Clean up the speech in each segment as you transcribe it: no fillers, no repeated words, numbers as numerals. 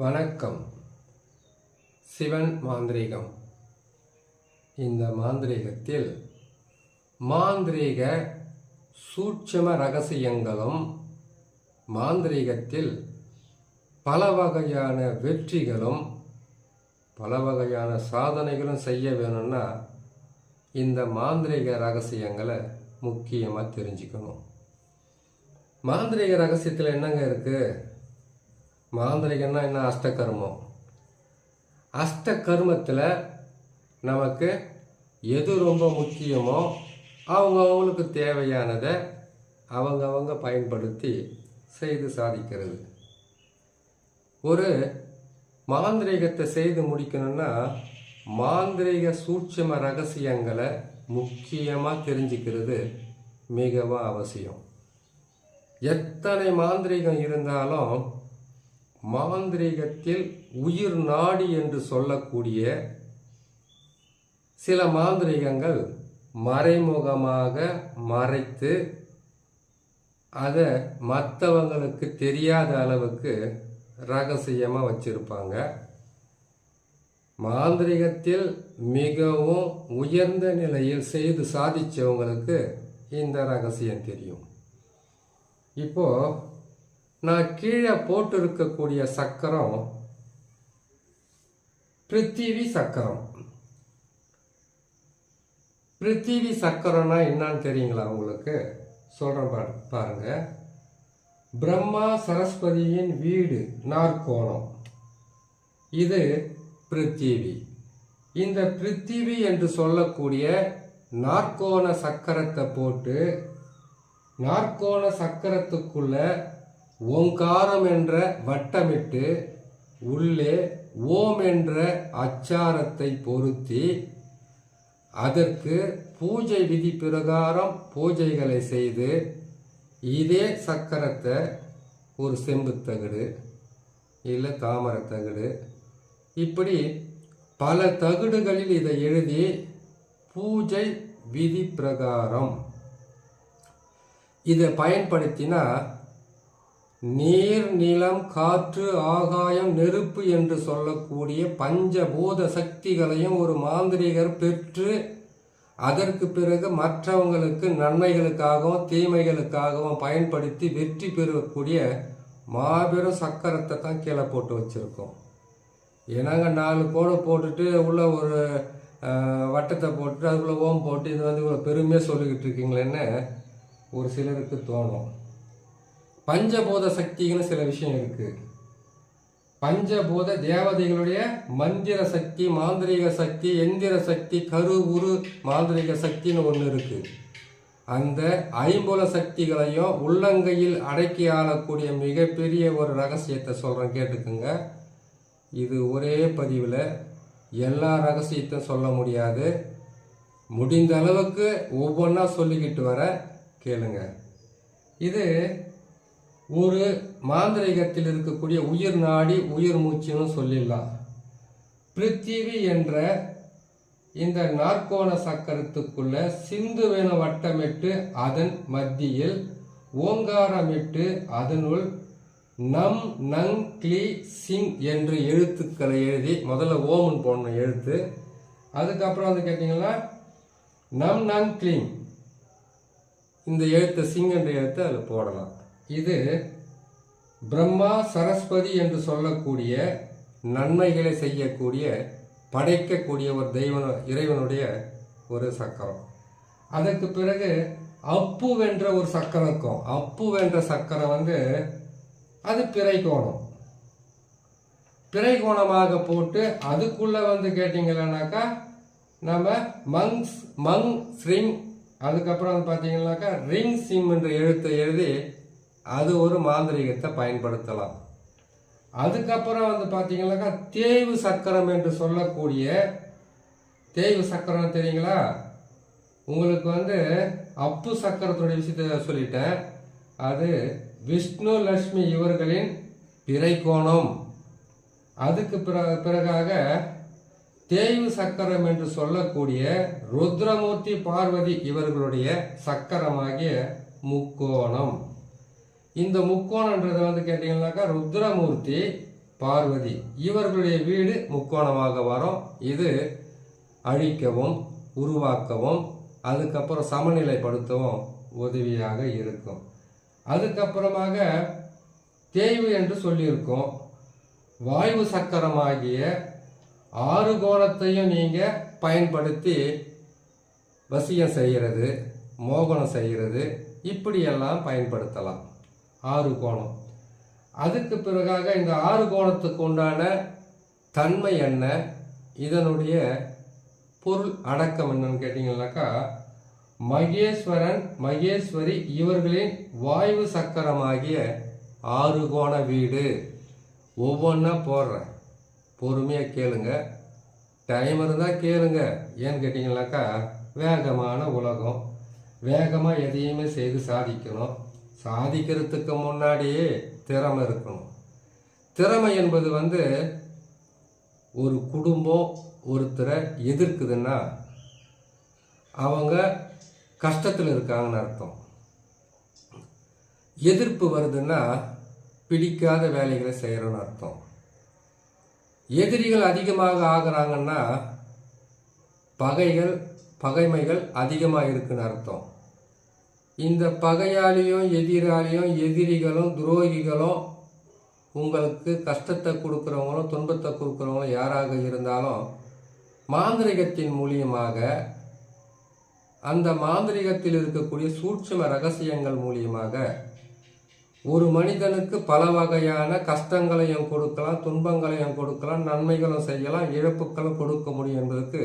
வணக்கம். சிவன் மாந்திரீகம். இந்த மாந்திரீகத்தில் மாந்திரீக சூட்சும ரகசியங்களும் மாந்திரீகத்தில் பல வகையான வெற்றிகளும் பல வகையான சாதனைகளும் செய்ய வேணும்னா இந்த மாந்திரீக ரகசியங்களை முக்கியமாக தெரிஞ்சுக்கணும். மாந்திரீக ரகசியத்தில் என்னங்க இருக்குது? மாந்திரிகம்னா என்ன? அஷ்டகர்மம். அஷ்டகர்மத்தில் நமக்கு எது ரொம்ப முக்கியமோ அவங்களுக்கு தேவையானதை அவங்க பயன்படுத்தி செய்து சாதிக்கிறது. ஒரு மாந்திரீகத்தை செய்து முடிக்கணும்னா மாந்திரீக சூட்சும ரகசியங்களை முக்கியமாக தெரிஞ்சுக்கிறது மிகவும் அவசியம். எத்தனை மாந்திரீகம் இருந்தாலும் மாந்திரீகத்தில் உயிர் நாடி என்று சொல்லக்கூடிய சில மாந்திரீகங்கள் மறைமுகமாக மறைத்து அதை மற்றவங்களுக்கு தெரியாத அளவுக்கு ரகசியமாக வச்சிருப்பாங்க. மாந்திரீகத்தில் மிகவும் உயர்ந்த நிலையில் செய்து சாதிச்சவங்களுக்கு இந்த ரகசியம் தெரியும். இப்போ நான் கீழே போட்டு இருக்கக்கூடிய சக்கரம் பிருத்திவி சக்கரம். பிருத்திவி சக்கரம்னா என்னன்னு தெரியுங்களா உங்களுக்கு? சொல்றேன் பாருங்க. பிரம்மா சரஸ்வதியின் வீடு நாற்கோணம், இது பிருத்திவி. இந்த பிருத்திவி என்று சொல்லக்கூடிய நாற்கோண சக்கரத்தை போட்டு நாற்கோண சக்கரத்துக்குள்ள ஓங்காரம் என்ற வட்டமிட்டு உள்ளே ஓம் என்ற அச்சாரத்தை பொருத்தி அதற்கு பூஜை விதி பிரகாரம் பூஜைகளை செய்து இதே சக்கரத்தை ஒரு செம்புத்தகடு இல்லை தாமரத்தகடு இப்படி பல தகடுகளில் இதை எழுதி பூஜை விதி பிரகாரம் இதை பயன்படுத்தினா நீர், நிலம், காற்று, ஆகாயம், நெருப்பு என்று சொல்லக்கூடிய பஞ்சபூத சக்திகளையும் ஒரு மாந்திரிகர் பெற்று அதற்கு பிறகு மற்றவங்களுக்கு நன்மைகளுக்காகவும் தீமைகளுக்காகவும் பயன்படுத்தி வெற்றி பெறக்கூடிய மாபெரும் சக்கரத்தை தான் கீழே போட்டு வச்சுருக்கோம். ஏன்னாங்க 4 கோடை போட்டுட்டு உள்ள ஒரு வட்டத்தை போட்டு அதுக்குள்ளே ஓம் போட்டு இது இவ்வளோ பெருமையாக சொல்லிக்கிட்டு இருக்கீங்களேன்னு ஒரு சிலருக்கு தோணும். பஞ்சபூத சக்தின்னு சில விஷயம் இருக்கு. பஞ்சபூத தேவதைகளுடைய மந்திர சக்தி, மாந்திரிக சக்தி, எந்திர சக்தி, கரு உரு மாந்திரிக சக்தின்னு ஒன்று இருக்கு. அந்த 5 சக்திகளையும் உள்ளங்கையில் அடக்கி ஆளக்கூடிய மிகப்பெரிய ஒரு ரகசியத்தை சொல்றேன், கேட்டுக்குங்க. இது ஒரே பதிவில் எல்லா ரகசியத்தையும் சொல்ல முடியாது. முடிந்த அளவுக்கு ஒவ்வொன்றா சொல்லிக்கிட்டு வர கேளுங்க. இது ஒரு மாந்திரீகத்தில் இருக்கக்கூடிய உயிர் நாடி, உயிர் மூச்சுன்னு சொல்லிடலாம். பிருத்திவி என்ற இந்த நாற்கோண சக்கரத்துக்குள்ள சிந்துவென வட்டமிட்டு அதன் மத்தியில் ஓங்காரமிட்டு அதனுள் நம் நங் கிளி சிங் என்று எழுத்துக்களை எழுதி, முதல்ல ஓமன் போடணும் எழுத்து, அதுக்கப்புறம் வந்து கேட்டீங்கன்னா நம் நங் கிளீம் இந்த எழுத்து சிங் என்ற எழுத்து அதில் போடலாம். இது பிரம்மா சரஸ்வதி என்று சொல்லக்கூடிய நன்மைகளை செய்யக்கூடிய படைக்கக்கூடிய ஒரு இறைவனுடைய ஒரு சக்கரம். அதற்கு பிறகு அப்பு வென்ற ஒரு சக்கரம் இருக்கும். அப்பு வென்ற சக்கரம் வந்து அது பிறைகோணம். பிறைகோணமாக போட்டு அதுக்குள்ள வந்து கேட்டீங்கன்னாக்கா நம்ம மங் ஸ்ரிங், அதுக்கப்புறம் வந்து பார்த்தீங்கன்னாக்கா ரிங் சிம் என்ற எழுத்தை எழுதி அது ஒரு மாந்திரீகத்தை பயன்படுத்தலாம். அதுக்கப்புறம் வந்து பார்த்தீங்கன்னாக்கா தேய்வு சக்கரம் என்று சொல்லக்கூடிய தேய்வு சக்கரம் தெரியுங்களா? உங்களுக்கு வந்து அப்பு சக்கரத்துடைய விஷயத்தை சொல்லிட்டேன். அது விஷ்ணு லட்சுமி இவர்களின் பிறைகோணம். அதுக்கு பிறகாக தேய்வு சக்கரம் என்று சொல்லக்கூடிய ருத்ரமூர்த்தி பார்வதி இவர்களுடைய சக்கரமாகிய முக்கோணம். இந்த முக்கோணன்றது வந்து கேட்டீங்கன்னாக்கா ருத்ரமூர்த்தி பார்வதி இவர்களுடைய வீடு முக்கோணமாக வரும். இது அழிக்கவும் உருவாக்கவும் அதுக்கப்புறம் சமநிலைப்படுத்தவும் உதவியாக இருக்கும். அதுக்கப்புறமாக தேய்வு என்று சொல்லியிருக்கோம். வாயு சக்கரமாகிய 6 கோணத்தையும் நீங்கள் பயன்படுத்தி வசியம் செய்கிறது, மோகனம் செய்கிறது, இப்படியெல்லாம் பயன்படுத்தலாம் 6 கோணம். அதுக்கு பிறகாக இந்த 6 கோணத்துக்கு உண்டான தன்மை என்ன, இதனுடைய பொருள் அடக்கம் என்னன்னு கேட்டிங்கன்னாக்கா, மகேஸ்வரன் மகேஸ்வரி இவர்களின் வாயு சக்கரமாகிய 6 கோண வீடு. ஒவ்வொன்றா போடுறேன், பொறுமையாக கேளுங்க. டைம் இருந்தால் கேளுங்க. ஏன்னு கேட்டிங்கனாக்கா, வேகமான உலகம், வேகமாக எதையுமே செய்து சாதிக்கணும். சாதிக்கிறதுக்கு முன்னாடியே திறமை இருக்கணும். திறமை என்பது ஒரு குடும்பம் ஒருத்தரை எதிர்க்குதுன்னா அவங்க கஷ்டத்தில் இருக்காங்கன்னு அர்த்தம். எதிர்ப்பு வருதுன்னா பிடிக்காத வேலைகளை செய்கிறோன்னு அர்த்தம். எதிரிகள் அதிகமாக ஆகிறாங்கன்னா பகைமைகள் அதிகமாக இருக்குன்னு அர்த்தம். இந்த பகையாளியும் எதிரிகளும் துரோகிகளும் உங்களுக்கு கஷ்டத்தை கொடுக்குறவங்களும் துன்பத்தை கொடுக்குறவங்களும் யாராக இருந்தாலும் மாந்திரிகத்தின் மூலியமாக, அந்த மாந்திரிகத்தில் இருக்கக்கூடிய சூட்சும ரகசியங்கள் மூலியமாக ஒரு மனிதனுக்கு பல வகையான கஷ்டங்களையும் கொடுக்கலாம், துன்பங்களையும் கொடுக்கலாம், நன்மைகளும் செய்யலாம், இழப்புகளும் கொடுக்க முடியும் என்பதற்கு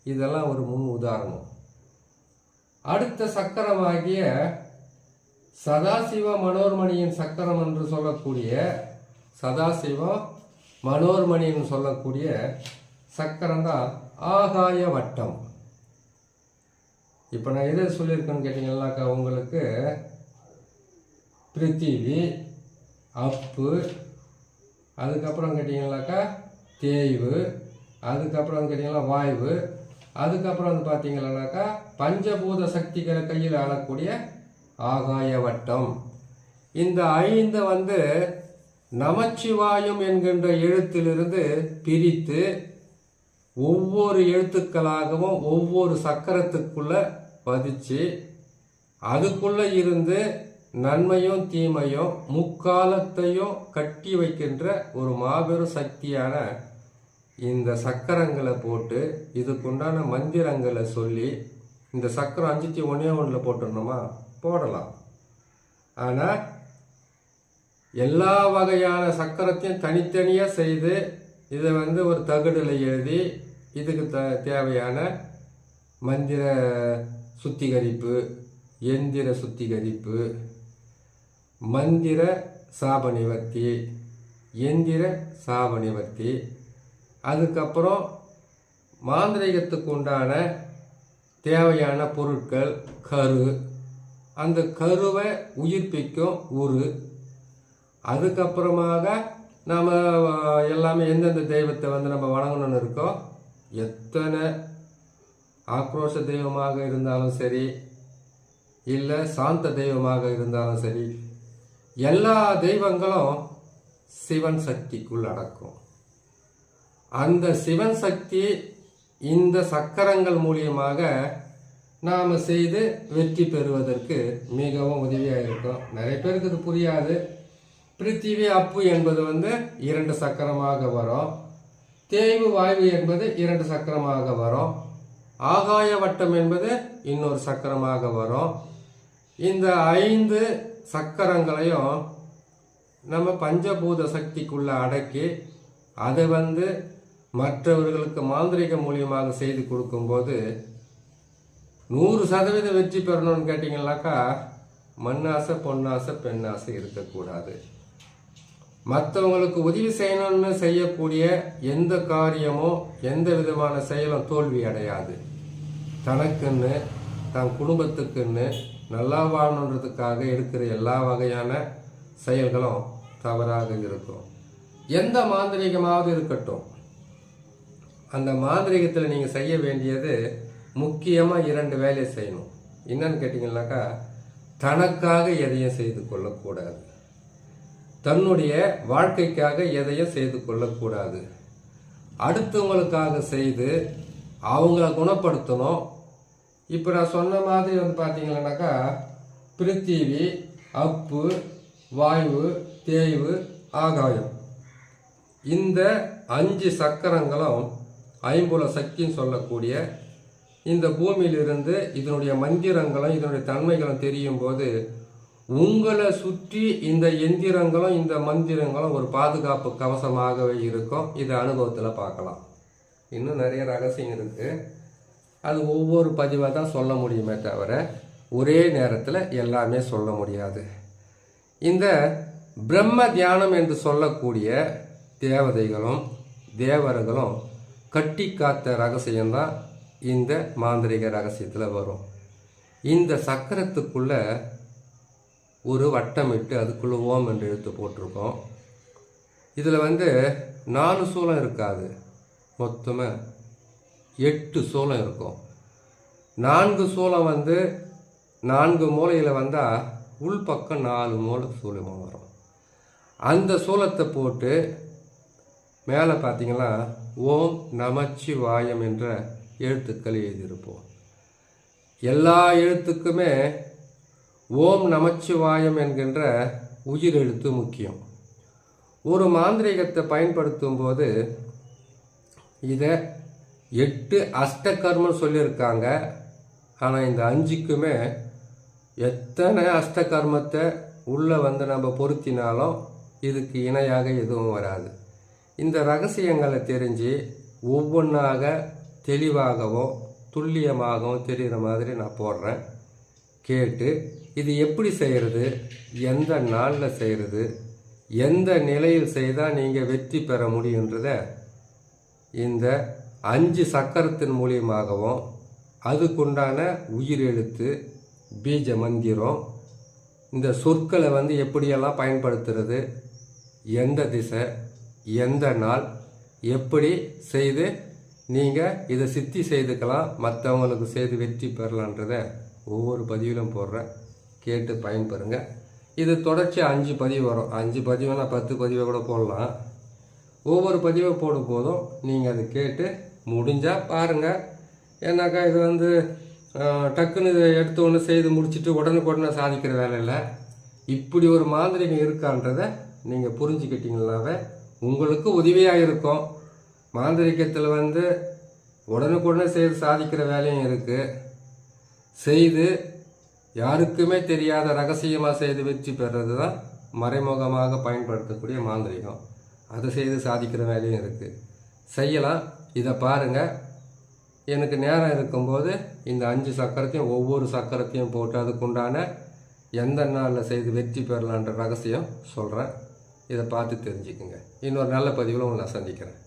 இதெல்லாம் ஒரு முன் உதாரணம். அடுத்த சக்கரமாகிய சதாசிவ மனோர்மணியின் சக்கரம் என்று சொல்லக்கூடிய, சதாசிவ மனோர்மணின்னு சொல்லக்கூடிய சக்கரம் தான் ஆகாய வட்டம். இப்போ நான் எதை சொல்லியிருக்கேன்னு கேட்டிங்கன்னாக்கா, உங்களுக்கு பிருத்திவி, அப்பு, அதுக்கப்புறம் கேட்டிங்கன்னாக்கா தேய்வு, அதுக்கப்புறம் கேட்டிங்கன்னா வாய்வு, அதுக்கப்புறம் பார்த்தீங்கன்னாக்கா பஞ்சபூத சக்திகளை கையில் ஆளக்கூடிய ஆகாய வட்டம். இந்த 5 நமச்சிவாயம் என்கின்ற எழுத்திலிருந்து பிரித்து ஒவ்வொரு எழுத்துக்களாகவும் ஒவ்வொரு சக்கரத்துக்குள்ள பதிச்சு அதுக்குள்ள இருந்து நன்மையும் தீமையும் முக்காலத்தையும் கட்டி வைக்கின்ற ஒரு மாபெரும் சக்தியான இந்த சக்கரங்களை போட்டு இதுக்குண்டான மந்திரங்களை சொல்லி, இந்த சக்கரம் 5 1 போட்டுடணுமா, போடலாம். ஆனால் எல்லா வகையான சக்கரத்தையும் தனித்தனியாக செய்து இதை ஒரு தகடில் எழுதி இதுக்கு தேவையான மந்திர சுத்திகரிப்பு, எந்திர சுத்திகரிப்பு, மந்திர சாப நிவர்த்தி, எந்திர சாப நிவர்த்தி, அதுக்கப்புறம் மாந்திரிகத்துக்கு உண்டான தேவையான பொருட்கள், கரு, அந்த கருவை உயிர்ப்பிக்கும் உரு, அதுக்கப்புறமாக நாம் எல்லாமே எந்தெந்த தெய்வத்தை நம்ம வணங்கணும்னு இருக்கோ, எத்தனை ஆக்ரோஷ தெய்வமாக இருந்தாலும் சரி, இல்லை சாந்த தெய்வமாக இருந்தாலும் சரி, எல்லா தெய்வங்களும் சிவன் சக்திக்குள் அடக்கும். அந்த சிவன் சக்தி இந்த சக்கரங்கள் மூலியமாக நாம் செய்து வெற்றி பெறுவதற்கு மிகவும் உதவியாக இருக்கும். நிறைய பேருக்கு இது புரியாது. பிருத்திவி அப்பு என்பது 2 சக்கரமாக வரும். தேய்வு வாய்வு என்பது 2 சக்கரமாக வரும். ஆகாய வட்டம் என்பது இன்னொரு சக்கரமாக வரும். இந்த 5 சக்கரங்களையும் நம்ம பஞ்சபூத சக்திக்குள்ள அடக்கி அதை மற்றவர்களுக்கு மாந்திரிக மூலியமாக செய்து கொடுக்கும்போது 100% வெற்றி பெறணும்னு கேட்டிங்கன்னாக்கா, மண்ணாசை பொன்னாசை பெண்ணாசை இருக்கக்கூடாது. மற்றவங்களுக்கு உதவி செய்யணும்னு செய்யக்கூடிய எந்த காரியமோ எந்த விதமான செயலும் தோல்வி அடையாது. தனக்குன்னு தன் குடும்பத்துக்குன்னு நல்லா வாழணுன்றதுக்காக எடுக்கிற எல்லா வகையான செயல்களும் தவறாக இருக்கும். எந்த மாந்திரிகமாவது இருக்கட்டும், அந்த மாந்திரிகத்தில் நீங்கள் செய்ய வேண்டியது முக்கியமாக 2 வேலையை செய்யணும். என்னன்னு கேட்டிங்கன்னாக்கா, தனக்காக எதையும் செய்து கொள்ளக்கூடாது. தன்னுடைய வாழ்க்கைக்காக எதையும் செய்து கொள்ளக்கூடாது. அடுத்தவங்களுக்காக செய்து அவங்கள குணப்படுத்தணும். இப்போ நான் சொன்ன மாதிரி பார்த்தீங்கன்னாக்கா பிருத்திவி, அப்பு, வாயு, தேய்வு, ஆகாயம், இந்த 5 சக்கரங்களும் ஐம்புல சக்தின்னு சொல்லக்கூடிய இந்த பூமியிலிருந்து இதனுடைய மந்திரங்களும் இதனுடைய தன்மைகளும் தெரியும் போது உங்களை சுற்றி இந்த எந்திரங்களும் இந்த மந்திரங்களும் ஒரு பாதுகாப்பு கவசமாகவே இருக்கும். இதை அனுபவத்தில் பார்க்கலாம். இன்னும் நிறைய ரகசியம் இருக்குது. அது ஒவ்வொரு பதிவாக தான் சொல்ல முடியுமே தவிர ஒரே நேரத்தில் எல்லாமே சொல்ல முடியாது. இந்த பிரம்ம தியானம் என்று சொல்லக்கூடிய தேவதைகளும் தேவர்களும் கட்டி காத்த ரகசியம்தான் இந்த மாந்திரிக ரகசியத்தில் வரும். இந்த சக்கரத்துக்குள்ள ஒரு வட்டமிட்டு அதுக்குள்ளே ஓம் என்று எழுத்து போட்டிருக்கோம். இதில் 4 சூலம் இருக்காது, மொத்தமாக 8 சூலம் இருக்கும். 4 சூலம் 4 மூலையில் வந்தால் உள்பக்கம் 4 மூலை சூலமாக வரும். அந்த சூலத்தை போட்டு மேலே பார்த்தீங்கன்னா ஓம் நமச்சிவாயம் என்ற எழுத்துக்கள் எழுதியிருப்போம். எல்லா எழுத்துக்குமே ஓம் நமச்சிவாயம் என்கின்ற உயிர் எழுத்து முக்கியம். ஒரு மாந்திரீகத்தை பயன்படுத்தும் போது இதை 8 அஷ்டகர்மம் சொல்லியிருக்காங்க. ஆனால் இந்த 5க்குமே எத்தனை அஷ்டகர்மத்தை உள்ளே நம்ம பொருத்தினாலும் இதுக்கு இணையாக எதுவும் வராது. இந்த ரகசியங்களை தெரிஞ்சு ஒவ்வொன்றாக தெளிவாகவும் துல்லியமாகவும் தெரிகிற மாதிரி நான் போடுறேன். கேட்டு இது எப்படி செய்கிறது, எந்த நாளில் செய்கிறது, எந்த நிலையில் செய்தால் நீங்கள் வெற்றி பெற முடியுன்றத இந்த 5 சக்கரத்தின் மூலியமாகவும் அதுக்குண்டான உயிர் எழுத்து பீஜ மந்திரம் இந்த சொற்களை எப்படியெல்லாம் பயன்படுத்துறது, எந்த திசை எந்த நாள் எப்படி செய்து நீங்கள் இதை சித்தி செய்துக்கலாம், மற்றவங்களுக்கு செய்து வெற்றி பெறலான்றத ஒவ்வொரு பதிவிலும் போடுறேன். கேட்டு பயன்பெறுங்க. இது தொடர்ச்சி 5 பதிவு வரும். 5 பதிவுனா 10 பதிவை கூட போடலாம். ஒவ்வொரு பதிவை போடும் போதும் நீங்கள் அதை கேட்டு முடிஞ்சால் பாருங்கள். ஏன்னாக்கா இது டக்குன்னு எடுத்து ஒன்று செய்து முடிச்சுட்டு உடனுக்குடனே சாதிக்கிற வேலை இல்லை. இப்படி ஒரு மாந்திரிகம் இருக்கான்றதை நீங்கள் புரிஞ்சுக்கிட்டீங்கன்னாவே உங்களுக்கு உதவியாக இருக்கும். மாந்திரிகத்தில் உடனுக்குடனே செய்து சாதிக்கிற வேலையும் இருக்குது. செய்து யாருக்குமே தெரியாத ரகசியமாக செய்து வெற்றி பெறுறது தான் மறைமுகமாக பயன்படுத்தக்கூடிய மாந்திரிகம். அதை செய்து சாதிக்கிற வேலையும் இருக்குது. செய்யலாம். இதை பாருங்கள். எனக்கு நேரம் இருக்கும்போது இந்த 5 சக்கரத்தையும் ஒவ்வொரு சக்கரத்தையும் போட்டு அதுக்குண்டான எந்த நாளில் செய்து வெற்றி பெறலான்ற ரகசியம் சொல்கிறேன். இதை பார்த்து தெரிஞ்சுக்குங்க. இன்னொரு நல்ல பதிவில் உங்களை நான் சந்திக்கிறேன்.